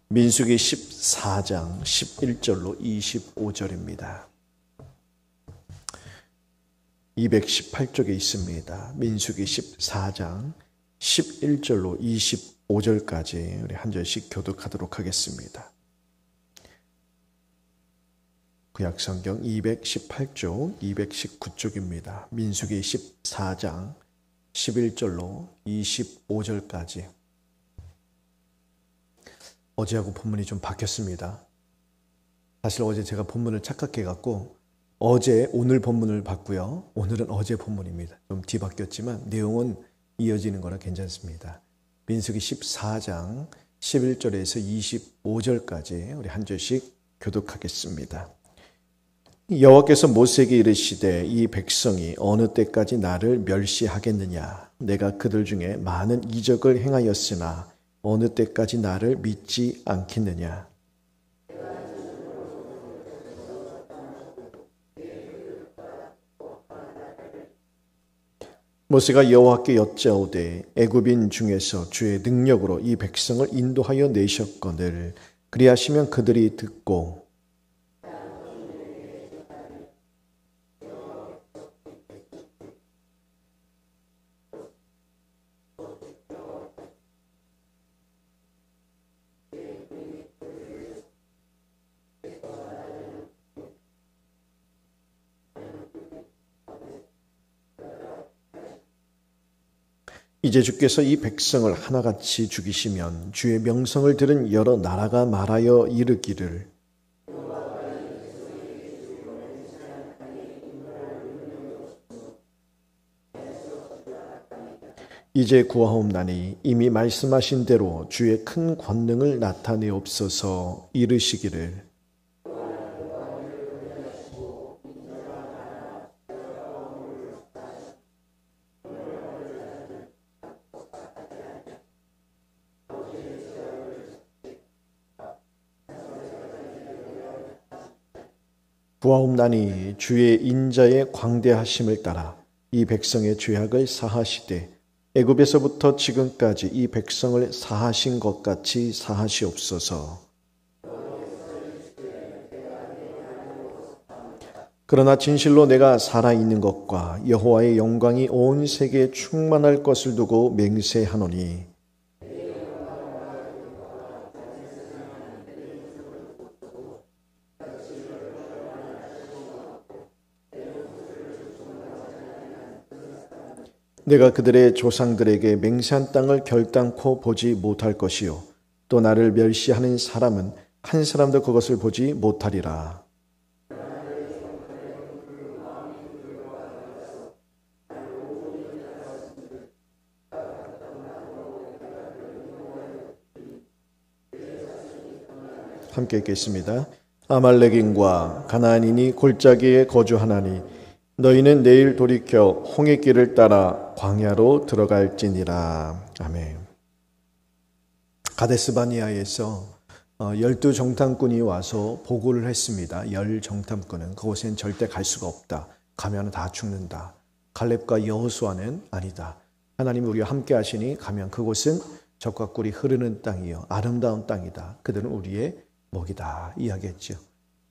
민수기 14장 11절로 25절입니다. 218쪽에 있습니다. 민수기 14장 11절로 25절까지 우리 한 절씩 교독하도록 하겠습니다. 구약성경 218쪽, 219쪽입니다. 민수기 14장 11절로 25절까지. 어제하고 본문이 좀 바뀌었습니다. 사실 어제 제가 본문을 착각해갖고 어제 오늘 본문을 봤고요. 오늘은 어제 본문입니다. 좀 뒤바뀌었지만 내용은 이어지는 거라 괜찮습니다. 민수기 14장 11절에서 25절까지 우리 한 절씩 교독하겠습니다. 여호와께서 모세에게 이르시되 이 백성이 어느 때까지 나를 멸시하겠느냐. 내가 그들 중에 많은 이적을 행하였으나 어느 때까지 나를 믿지 않겠느냐. 모세가 여호와께 여짜오되 애굽인 중에서 주의 능력으로 이 백성을 인도하여 내셨거늘 그리하시면 그들이 듣고 이제 주께서 이 백성을 하나같이 죽이시면 주의 명성을 들은 여러 나라가 말하여 이르기를 이제 구하옵나니 이미 말씀하신 대로 주의 큰 권능을 나타내옵소서. 이르시기를 구하옵나니 주의 인자의 광대하심을 따라 이 백성의 죄악을 사하시되 애굽에서부터 지금까지 이 백성을 사하신 것 같이 사하시옵소서. 그러나 진실로 내가 살아있는 것과 여호와의 영광이 온 세계에 충만할 것을 두고 맹세하노니 내가 그들의 조상들에게 맹세한 땅을 결단코 보지 못할 것이요 또 나를 멸시하는 사람은 한 사람도 그것을 보지 못하리라. 함께 읽겠습니다. 아말렉인과 가나안인이 골짜기에 거주하나니 너희는 내일 돌이켜 홍해길을 따라 광야로 들어갈지니라. 아멘. 가데스 바니아에서 12정탐꾼이 와서 보고를 했습니다. 10정탐꾼은 그곳엔 절대 갈 수가 없다. 가면 다 죽는다. 갈렙과 여호수아는 아니다. 하나님이 우리와 함께 하시니 가면 그곳은 젖과 꿀이 흐르는 땅이요 아름다운 땅이다. 그들은 우리의 먹이다 이야기했죠.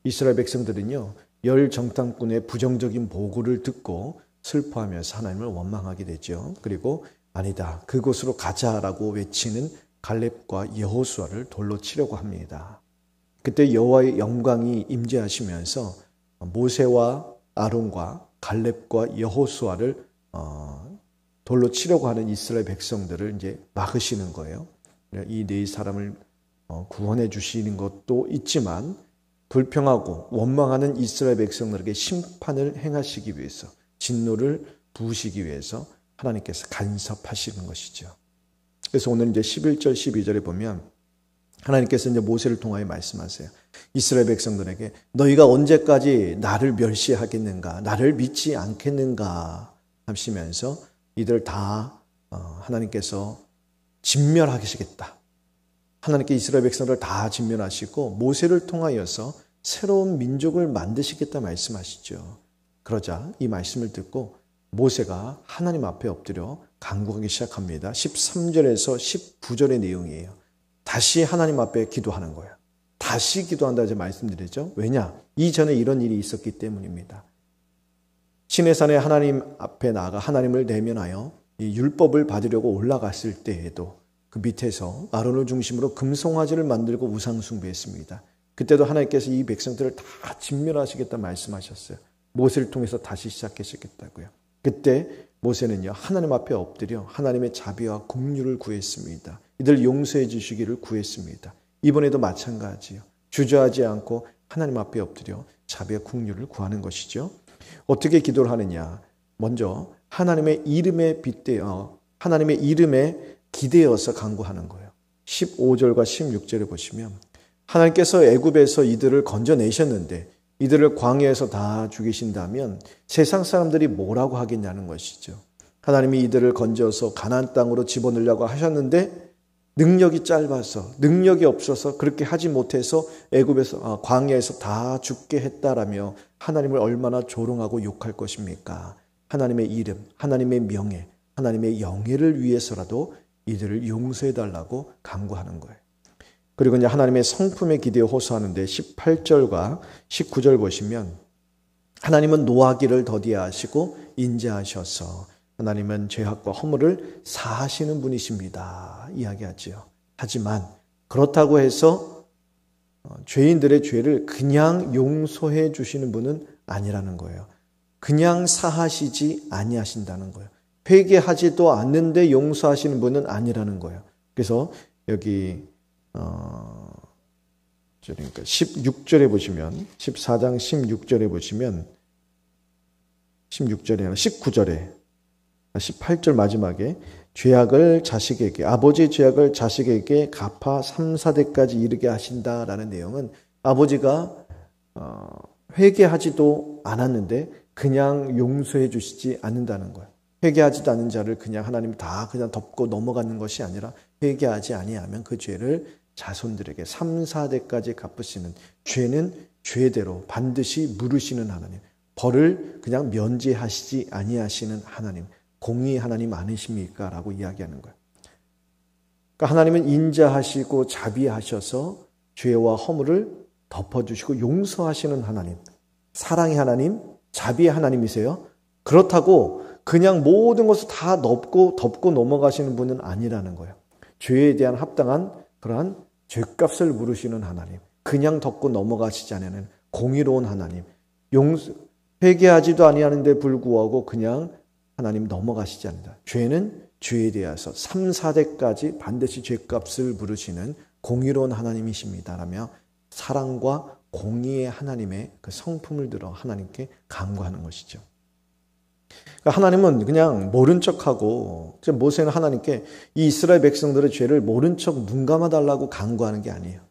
이스라엘 백성들은요 10정탐꾼의 부정적인 보고를 듣고 슬퍼하면서 하나님을 원망하게 되죠. 그리고 아니다 그곳으로 가자라고 외치는 갈렙과 여호수아를 돌로 치려고 합니다. 그때 여호와의 영광이 임재하시면서 모세와 아론과 갈렙과 여호수아를 돌로 치려고 하는 이스라엘 백성들을 이제 막으시는 거예요. 이 네 사람을 구원해 주시는 것도 있지만 불평하고 원망하는 이스라엘 백성들에게 심판을 행하시기 위해서 진노를 부으시기 위해서 하나님께서 간섭하시는 것이죠. 그래서 오늘 이제 11절 12절에 보면 하나님께서 이제 모세를 통하여 말씀하세요. 이스라엘 백성들에게 너희가 언제까지 나를 멸시하겠는가 나를 믿지 않겠는가 하시면서 이들 다 하나님께서 진멸하시겠다. 하나님께 이스라엘 백성들을 다 진멸하시고 모세를 통하여서 새로운 민족을 만드시겠다 말씀하시죠. 그러자 이 말씀을 듣고 모세가 하나님 앞에 엎드려 간구하기 시작합니다. 13절에서 19절의 내용이에요. 다시 하나님 앞에 기도하는 거예요. 다시 기도한다 이제 말씀드리죠. 왜냐? 이전에 이런 일이 있었기 때문입니다. 시내산에 하나님 앞에 나아가 하나님을 대면하여 이 율법을 받으려고 올라갔을 때에도 그 밑에서 아론을 중심으로 금송아지를 만들고 우상 숭배했습니다. 그때도 하나님께서 이 백성들을 다 진멸하시겠다 말씀하셨어요. 모세를 통해서 다시 시작하시겠다고요. 그때 모세는요, 하나님 앞에 엎드려 하나님의 자비와 긍휼을 구했습니다. 이들 용서해 주시기를 구했습니다. 이번에도 마찬가지요. 주저하지 않고 하나님 앞에 엎드려 자비와 긍휼을 구하는 것이죠. 어떻게 기도를 하느냐? 먼저 하나님의 이름에 빗대어 하나님의 이름에 기대어서 간구하는 거예요. 15절과 16절에 보시면 하나님께서 애굽에서 이들을 건져내셨는데 이들을 광야에서 다 죽이신다면 세상 사람들이 뭐라고 하겠냐는 것이죠. 하나님이 이들을 건져서 가나안 땅으로 집어넣으려고 하셨는데 능력이 짧아서 능력이 없어서 그렇게 하지 못해서 애굽에서 광야에서 다 죽게 했다라며 하나님을 얼마나 조롱하고 욕할 것입니까? 하나님의 이름, 하나님의 명예, 하나님의 영예를 위해서라도 이들을 용서해달라고 간구하는 거예요. 그리고 이제 하나님의 성품에 기대어 호소하는데 18절과 19절 보시면 하나님은 노하기를 더디하시고 인자하셔서 하나님은 죄악과 허물을 사하시는 분이십니다. 이야기하지요. 하지만 그렇다고 해서 죄인들의 죄를 그냥 용서해 주시는 분은 아니라는 거예요. 그냥 사하시지 아니하신다는 거예요. 회개하지도 않는데 용서하시는 분은 아니라는 거예요. 그래서 여기 그러니까 16절에 보시면 14장 16절에 보시면 16절이 아니라 19절에 18절 마지막에 죄악을 자식에게 아버지의 죄악을 자식에게 갚아 3, 4대까지 이르게 하신다라는 내용은 아버지가 회개하지도 않았는데 그냥 용서해 주시지 않는다는 거예요. 회개하지도 않은 자를 그냥 하나님 다 그냥 덮고 넘어가는 것이 아니라 회개하지 아니하면 그 죄를 자손들에게 3, 4대까지 갚으시는 죄는 죄대로 반드시 물으시는 하나님, 벌을 그냥 면제하시지 아니하시는 하나님, 공의 하나님 아니십니까? 라고 이야기하는 거예요. 그러니까 하나님은 인자하시고 자비하셔서 죄와 허물을 덮어주시고 용서하시는 하나님, 사랑의 하나님, 자비의 하나님이세요. 그렇다고 그냥 모든 것을 다 덮고 넘어가시는 분은 아니라는 거예요. 죄에 대한 합당한 그러한 죄값을 물으시는 하나님, 그냥 덮고 넘어가시지 않는 공의로운 하나님, 회개하지도 아니하는데 불구하고 그냥 하나님 넘어가시지 않는다. 죄는 죄에 대해서 3, 4대까지 반드시 죄값을 물으시는 공의로운 하나님이십니다. 라며 사랑과 공의의 하나님의 그 성품을 들어 하나님께 간구하는 것이죠. 그러니까 하나님은 그냥 모른 척하고 모세는 하나님께 이 이스라엘 백성들의 죄를 모른 척 눈 감아달라고 간구하는 게 아니에요.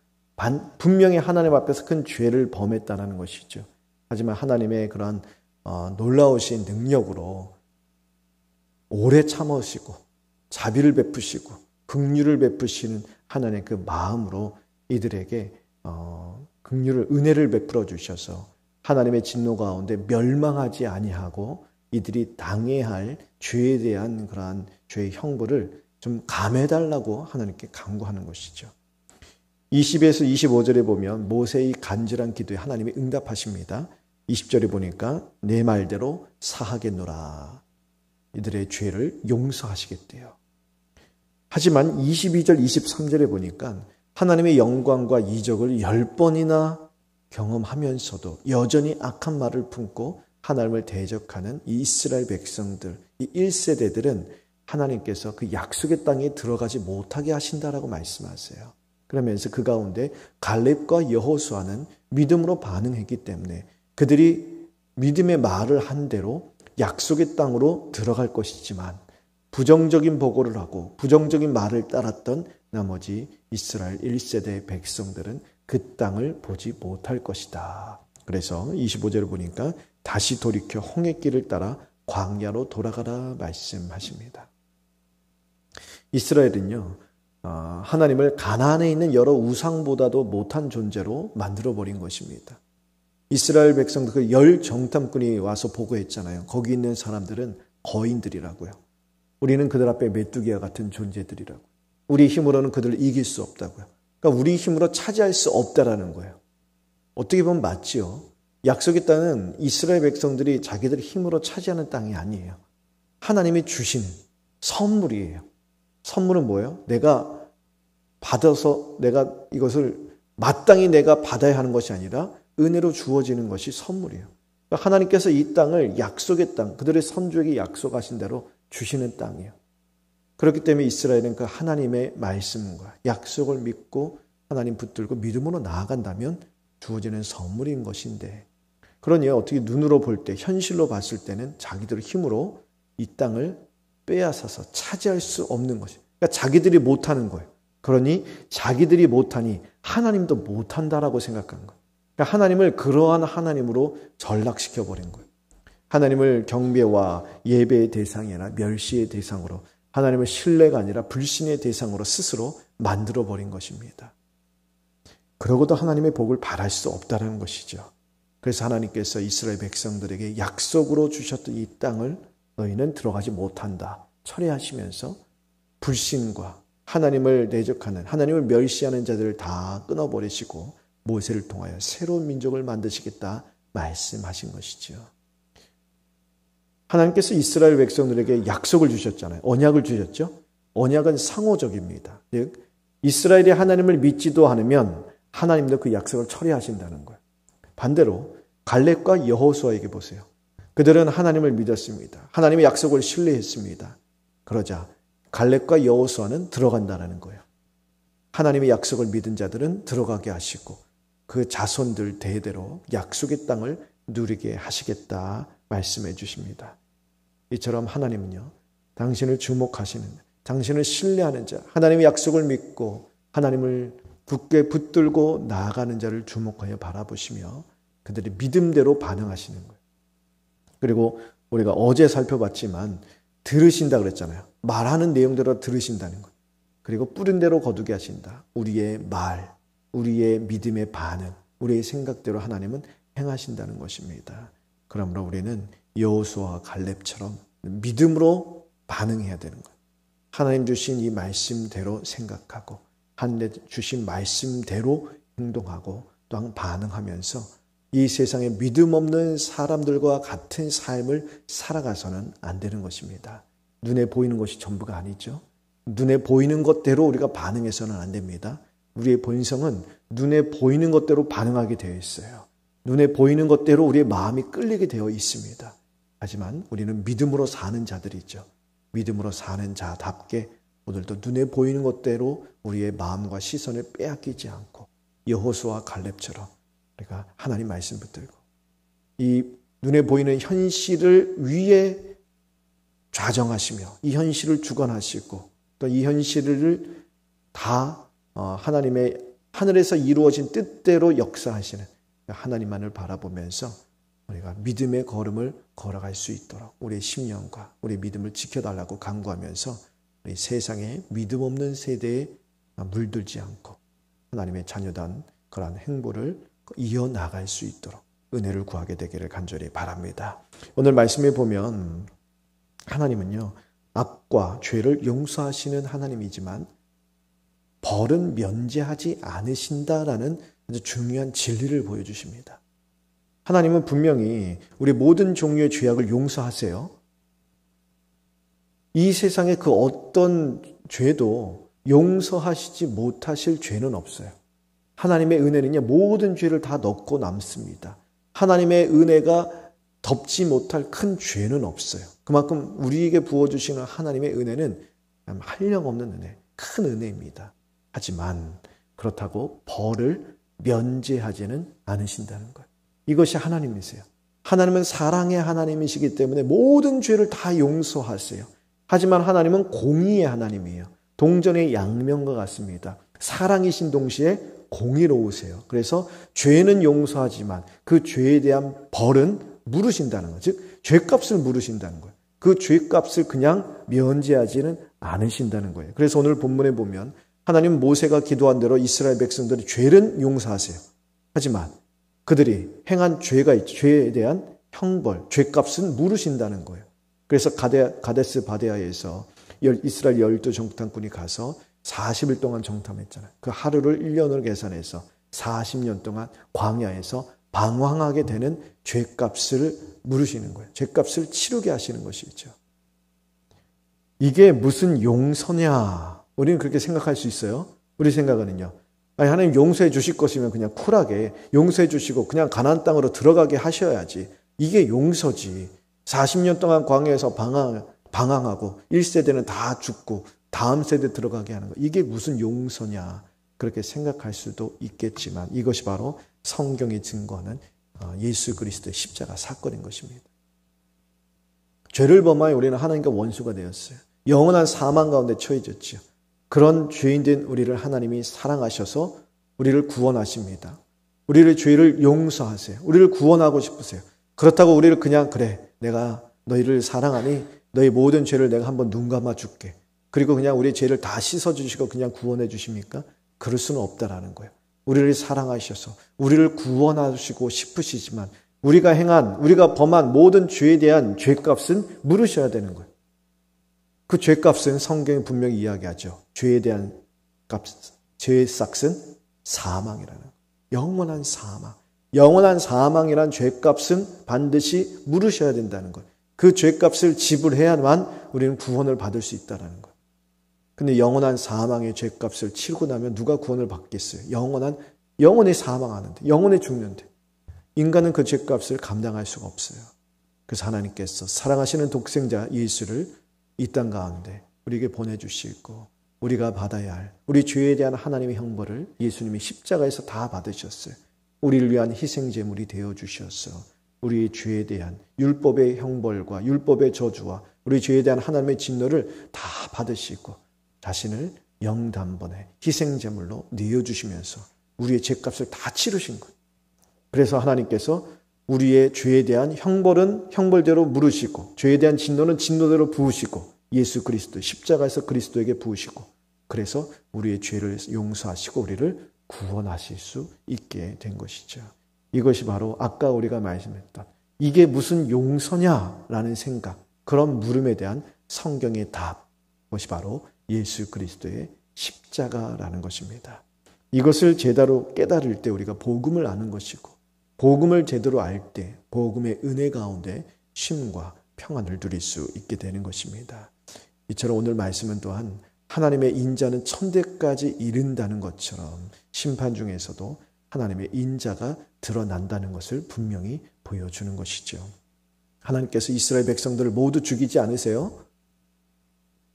분명히 하나님 앞에서 큰 죄를 범했다는 것이죠. 하지만 하나님의 그러한 놀라우신 능력으로 오래 참으시고 자비를 베푸시고 긍휼을 베푸시는 하나님의 그 마음으로 이들에게 긍휼을 은혜를 베풀어 주셔서 하나님의 진노 가운데 멸망하지 아니하고 이들이 당해야 할 죄에 대한 그러한 죄의 형벌을 좀 감해달라고 하나님께 간구하는 것이죠. 20에서 25절에 보면 모세의 간절한 기도에 하나님이 응답하십니다. 20절에 보니까 내 말대로 사하겠노라. 이들의 죄를 용서하시겠대요. 하지만 22절, 23절에 보니까 하나님의 영광과 이적을 10번이나 경험하면서도 여전히 악한 말을 품고 하나님을 대적하는 이 이스라엘 백성들, 이 1세대들은 하나님께서 그 약속의 땅에 들어가지 못하게 하신다라고 말씀하세요. 그러면서 그 가운데 갈렙과 여호수아는 믿음으로 반응했기 때문에 그들이 믿음의 말을 한 대로 약속의 땅으로 들어갈 것이지만 부정적인 보고를 하고 부정적인 말을 따랐던 나머지 이스라엘 1세대 백성들은 그 땅을 보지 못할 것이다. 그래서 25절을 보니까 다시 돌이켜 홍해길을 따라 광야로 돌아가라 말씀하십니다. 이스라엘은요, 하나님을 가나안에 있는 여러 우상보다도 못한 존재로 만들어버린 것입니다. 이스라엘 백성들 그 열 정탐꾼이 와서 보고했잖아요. 거기 있는 사람들은 거인들이라고요. 우리는 그들 앞에 메뚜기와 같은 존재들이라고. 우리 힘으로는 그들을 이길 수 없다고요. 그러니까 우리 힘으로 차지할 수 없다라는 거예요. 어떻게 보면 맞지요. 약속의 땅은 이스라엘 백성들이 자기들 힘으로 차지하는 땅이 아니에요. 하나님이 주신 선물이에요. 선물은 뭐예요? 내가 받아서 내가 이것을 마땅히 내가 받아야 하는 것이 아니라 은혜로 주어지는 것이 선물이에요. 그러니까 하나님께서 이 땅을 약속의 땅, 그들의 선조에게 약속하신 대로 주시는 땅이에요. 그렇기 때문에 이스라엘은 그 하나님의 말씀과 약속을 믿고 하나님 붙들고 믿음으로 나아간다면 주어지는 선물인 것인데, 그러니 어떻게 눈으로 볼 때, 현실로 봤을 때는 자기들 힘으로 이 땅을 빼앗아서 차지할 수 없는 것이에요. 그러니까 자기들이 못하는 거예요. 그러니 자기들이 못하니 하나님도 못한다라고 생각한 거예요. 그러니까 하나님을 그러한 하나님으로 전락시켜버린 거예요. 하나님을 경배와 예배의 대상이 아니라 멸시의 대상으로, 하나님을 신뢰가 아니라 불신의 대상으로 스스로 만들어버린 것입니다. 그러고도 하나님의 복을 바랄 수 없다는 것이죠. 그래서 하나님께서 이스라엘 백성들에게 약속으로 주셨던 이 땅을 너희는 들어가지 못한다 철회하시면서 불신과 하나님을 대적하는, 하나님을 멸시하는 자들을 다 끊어버리시고 모세를 통하여 새로운 민족을 만드시겠다 말씀하신 것이죠. 하나님께서 이스라엘 백성들에게 약속을 주셨잖아요. 언약을 주셨죠. 언약은 상호적입니다. 즉 이스라엘이 하나님을 믿지도 않으면 하나님도 그 약속을 처리하신다는 거예요. 반대로 갈렙과 여호수아에게 보세요. 그들은 하나님을 믿었습니다. 하나님의 약속을 신뢰했습니다. 그러자 갈렙과 여호수아는 들어간다는 거예요. 하나님의 약속을 믿은 자들은 들어가게 하시고 그 자손들 대대로 약속의 땅을 누리게 하시겠다 말씀해 주십니다. 이처럼 하나님은요, 당신을 주목하시는, 당신을 신뢰하는 자, 하나님의 약속을 믿고 하나님을 굳게 붙들고 나아가는 자를 주목하여 바라보시며 그들의 믿음대로 반응하시는 거예요. 그리고 우리가 어제 살펴봤지만 들으신다 그랬잖아요. 말하는 내용대로 들으신다는 거예요. 그리고 뿌린 대로 거두게 하신다. 우리의 말, 우리의 믿음의 반응, 우리의 생각대로 하나님은 행하신다는 것입니다. 그러므로 우리는 여호수아와 갈렙처럼 믿음으로 반응해야 되는 거예요. 하나님 주신 이 말씀대로 생각하고 하나님 주신 말씀대로 행동하고 또한 반응하면서 이 세상에 믿음 없는 사람들과 같은 삶을 살아가서는 안 되는 것입니다. 눈에 보이는 것이 전부가 아니죠. 눈에 보이는 것대로 우리가 반응해서는 안 됩니다. 우리의 본성은 눈에 보이는 것대로 반응하게 되어 있어요. 눈에 보이는 것대로 우리의 마음이 끌리게 되어 있습니다. 하지만 우리는 믿음으로 사는 자들이죠. 믿음으로 사는 자답게 오늘도 눈에 보이는 것대로 우리의 마음과 시선을 빼앗기지 않고 여호수아와 갈렙처럼 우리가 하나님 말씀 붙들고 이 눈에 보이는 현실을 위에 좌정하시며 이 현실을 주관하시고 또 이 현실을 다 하나님의 하늘에서 이루어진 뜻대로 역사하시는 하나님만을 바라보면서 우리가 믿음의 걸음을 걸어갈 수 있도록 우리의 심령과 우리의 믿음을 지켜달라고 간구하면서 우리 세상에 믿음 없는 세대에 물들지 않고 하나님의 자녀단 그러한 행보를 이어나갈 수 있도록 은혜를 구하게 되기를 간절히 바랍니다. 오늘 말씀에 보면 하나님은요, 악과 죄를 용서하시는 하나님이지만 벌은 면제하지 않으신다라는 아주 중요한 진리를 보여주십니다. 하나님은 분명히 우리 모든 종류의 죄악을 용서하세요. 이 세상에 그 어떤 죄도 용서하시지 못하실 죄는 없어요. 하나님의 은혜는요, 모든 죄를 다 넣고 남습니다. 하나님의 은혜가 덮지 못할 큰 죄는 없어요. 그만큼 우리에게 부어주시는 하나님의 은혜는 한량없는 은혜, 큰 은혜입니다. 하지만 그렇다고 벌을 면제하지는 않으신다는 거예요. 이것이 하나님이세요. 하나님은 사랑의 하나님이시기 때문에 모든 죄를 다 용서하세요. 하지만 하나님은 공의의 하나님이에요. 동전의 양면과 같습니다. 사랑이신 동시에 공의로우세요. 그래서 죄는 용서하지만 그 죄에 대한 벌은 물으신다는 거예요. 즉 죄값을 물으신다는 거예요. 그 죄값을 그냥 면제하지는 않으신다는 거예요. 그래서 오늘 본문에 보면 하나님 모세가 기도한 대로 이스라엘 백성들의 죄는 용서하세요. 하지만 그들이 행한 죄가 있죠. 죄에 대한 형벌, 죄값은 물으신다는 거예요. 그래서 가데스 바데아에서 이스라엘 12 정탐꾼이 가서 40일 동안 정탐했잖아요. 그 하루를 1년으로 계산해서 40년 동안 광야에서 방황하게 되는 죄값을 물으시는 거예요. 죄값을 치르게 하시는 것이죠. 이게 무슨 용서냐? 우리는 그렇게 생각할 수 있어요. 우리 생각은요. 아니, 하나님 용서해 주실 것이면 그냥 쿨하게 용서해 주시고 그냥 가나안 땅으로 들어가게 하셔야지. 이게 용서지. 40년 동안 광야에서 방황하고 1세대는 다 죽고 다음 세대 들어가게 하는 거. 이게 무슨 용서냐? 그렇게 생각할 수도 있겠지만 이것이 바로 성경이 증거하는 예수 그리스도의 십자가 사건인 것입니다. 죄를 범하여 우리는 하나님과 원수가 되었어요. 영원한 사망 가운데 처해졌죠. 그런 죄인된 우리를 하나님이 사랑하셔서 우리를 구원하십니다. 우리를 죄를 용서하세요. 우리를 구원하고 싶으세요. 그렇다고 우리를 그냥 그래 내가 너희를 사랑하니 너희 모든 죄를 내가 한번 눈 감아 줄게. 그리고 그냥 우리의 죄를 다 씻어주시고 그냥 구원해 주십니까? 그럴 수는 없다라는 거예요. 우리를 사랑하셔서 우리를 구원하시고 싶으시지만 우리가 범한 모든 죄에 대한 죄값은 물으셔야 되는 거예요. 그 죄값은 성경이 분명히 이야기하죠. 죄에 대한 죄의 삭은 사망이라는 거예요. 영원한 사망. 영원한 사망이란 죄값은 반드시 물으셔야 된다는 거예요. 그 죄값을 지불해야만 우리는 구원을 받을 수 있다는 거예요. 근데 영원한 사망의 죄값을 치르고 나면 누가 구원을 받겠어요? 영원히 사망하는데, 영원히 죽는데. 인간은 그 죄값을 감당할 수가 없어요. 그래서 하나님께서 사랑하시는 독생자 예수를 이 땅 가운데 우리에게 보내주시고 우리가 받아야 할 우리 죄에 대한 하나님의 형벌을 예수님이 십자가에서 다 받으셨어요. 우리를 위한 희생제물이 되어주셔서 우리의 죄에 대한 율법의 형벌과 율법의 저주와 우리 죄에 대한 하나님의 진노를 다 받으시고 자신을 영단번에 희생제물로 내어주시면서 우리의 죄값을 다 치르신 거예요. 그래서 하나님께서 우리의 죄에 대한 형벌은 형벌대로 물으시고 죄에 대한 진노는 진노대로 부으시고 예수 그리스도 십자가에서 그리스도에게 부으시고 그래서 우리의 죄를 용서하시고 우리를 구원하실 수 있게 된 것이죠. 이것이 바로 아까 우리가 말씀했던 이게 무슨 용서냐라는 생각, 그런 물음에 대한 성경의 답, 그것이 바로 예수 그리스도의 십자가라는 것입니다. 이것을 제대로 깨달을 때 우리가 복음을 아는 것이고 복음을 제대로 알 때 복음의 은혜 가운데 쉼과 평안을 누릴 수 있게 되는 것입니다. 이처럼 오늘 말씀은 또한 하나님의 인자는 천대까지 이른다는 것처럼 심판 중에서도 하나님의 인자가 드러난다는 것을 분명히 보여주는 것이죠. 하나님께서 이스라엘 백성들을 모두 죽이지 않으세요?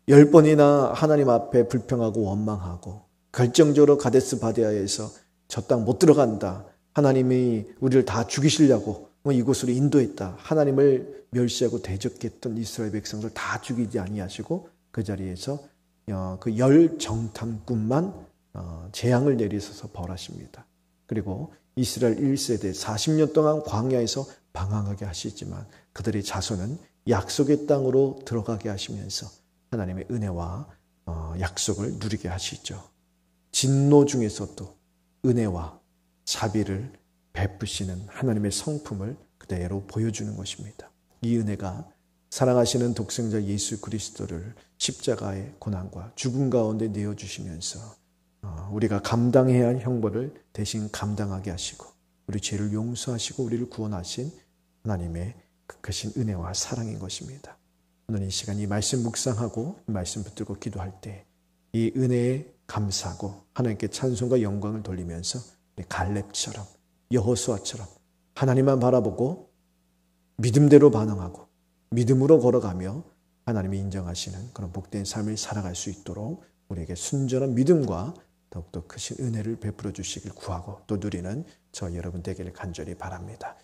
10번이나 하나님 앞에 불평하고 원망하고 결정적으로 가데스 바네아에서 저 땅 못 들어간다. 하나님이 우리를 다 죽이시려고 이곳으로 인도했다. 하나님을 멸시하고 대적했던 이스라엘 백성들 다 죽이지 아니하시고 그 자리에서 그 10정탐꾼만 재앙을 내리셔서 벌하십니다. 그리고 이스라엘 1세대 40년 동안 광야에서 방황하게 하시지만 그들의 자손은 약속의 땅으로 들어가게 하시면서 하나님의 은혜와 약속을 누리게 하시죠. 진노 중에서도 은혜와 자비를 베푸시는 하나님의 성품을 그대로 보여주는 것입니다. 이 은혜가 사랑하시는 독생자 예수 그리스도를 십자가의 고난과 죽음 가운데 내어주시면서 우리가 감당해야 할 형벌을 대신 감당하게 하시고 우리 죄를 용서하시고 우리를 구원하신 하나님의 크신 은혜와 사랑인 것입니다. 오늘 이 시간 이 말씀 묵상하고 이 말씀 붙들고 기도할 때 이 은혜에 감사하고 하나님께 찬송과 영광을 돌리면서 갈렙처럼 여호수아처럼 하나님만 바라보고 믿음대로 반응하고 믿음으로 걸어가며 하나님이 인정하시는 그런 복된 삶을 살아갈 수 있도록 우리에게 순전한 믿음과 더욱더 크신 은혜를 베풀어 주시길 구하고 또 누리는 저 여러분 되기를 간절히 바랍니다.